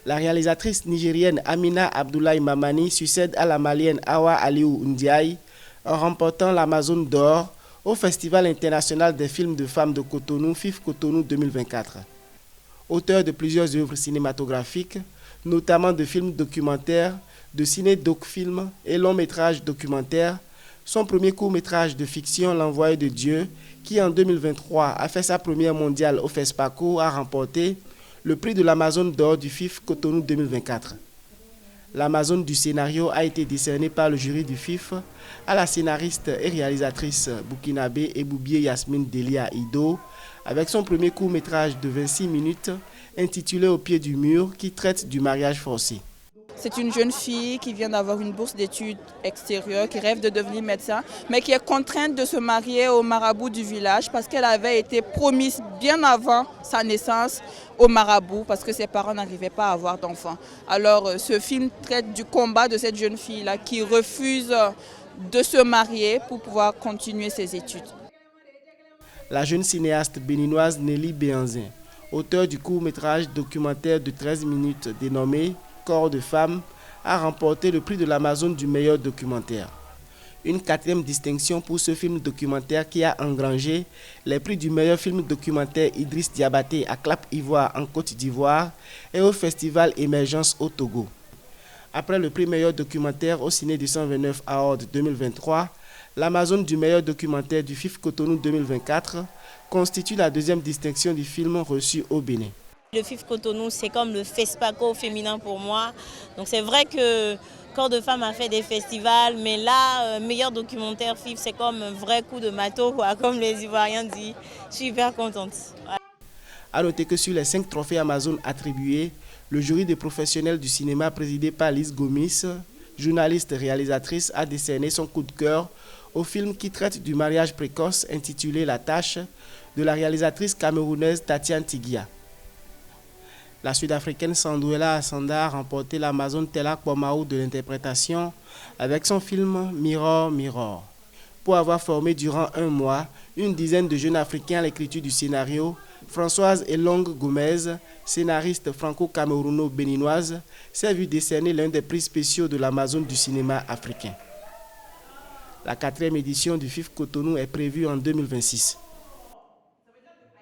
La réalisatrice nigérienne Amina Abdoulaye Mamani succède à la malienne Awa Aliou Ndiaye en remportant l'Amazone d'or au Festival international des films de femmes de Cotonou, FIF Cotonou 2024. Auteur de plusieurs œuvres cinématographiques, notamment de films documentaires, de ciné-doc-films et longs métrages documentaires, son premier court-métrage de fiction, L'Envoyé de Dieu, qui en 2023 a fait sa première mondiale au FESPACO, a remporté le prix de l'Amazone d'or du FIF Cotonou 2024. L'Amazone du scénario a été décernée par le jury du FIF à la scénariste et réalisatrice burkinabé Eboubié Yasmine Delia Ido, avec son premier court-métrage de 26 minutes intitulé Au pied du mur, qui traite du mariage forcé. C'est une jeune fille qui vient d'avoir une bourse d'études extérieures, qui rêve de devenir médecin, mais qui est contrainte de se marier au marabout du village parce qu'elle avait été promise bien avant sa naissance au marabout parce que ses parents n'arrivaient pas à avoir d'enfants. Alors ce film traite du combat de cette jeune fille-là qui refuse de se marier pour pouvoir continuer ses études. La jeune cinéaste béninoise Nelly Béanzin, auteure du court-métrage documentaire de 13 minutes dénommé Corps de femme, a remporté le prix de l'Amazone du meilleur documentaire. Une quatrième distinction pour ce film documentaire qui a engrangé les prix du meilleur film documentaire Idriss Diabaté à Clap Ivoire en Côte d'Ivoire et au Festival Émergence au Togo. Après le prix meilleur documentaire au Ciné du 129 Award 2023, l'Amazone du meilleur documentaire du FIF Cotonou 2024 constitue la deuxième distinction du film reçu au Bénin. Le FIF Cotonou, c'est comme le FESPACO féminin pour moi. Donc c'est vrai que Corps de femme a fait des festivals, mais là, meilleur documentaire FIF, c'est comme un vrai coup de marteau, quoi, comme les Ivoiriens disent. Je suis hyper contente. Ouais. A noter que sur les 5 trophées Amazone attribués, le jury des professionnels du cinéma présidé par Lise Gomis, journaliste et réalisatrice, a décerné son coup de cœur au film qui traite du mariage précoce intitulé La Tâche de la réalisatrice camerounaise Tatiane Tigia. La sud-africaine Sandouela Assanda a remporté l'Amazone Telak Bomaou de l'interprétation avec son film Mirror, Mirror. Pour avoir formé durant un mois une dizaine de jeunes Africains à l'écriture du scénario, Françoise Elong Gomez, scénariste franco-camerouno-béninoise, s'est vue décerner l'un des prix spéciaux de l'Amazone du cinéma africain. La 4e édition du FIF Cotonou est prévue en 2026.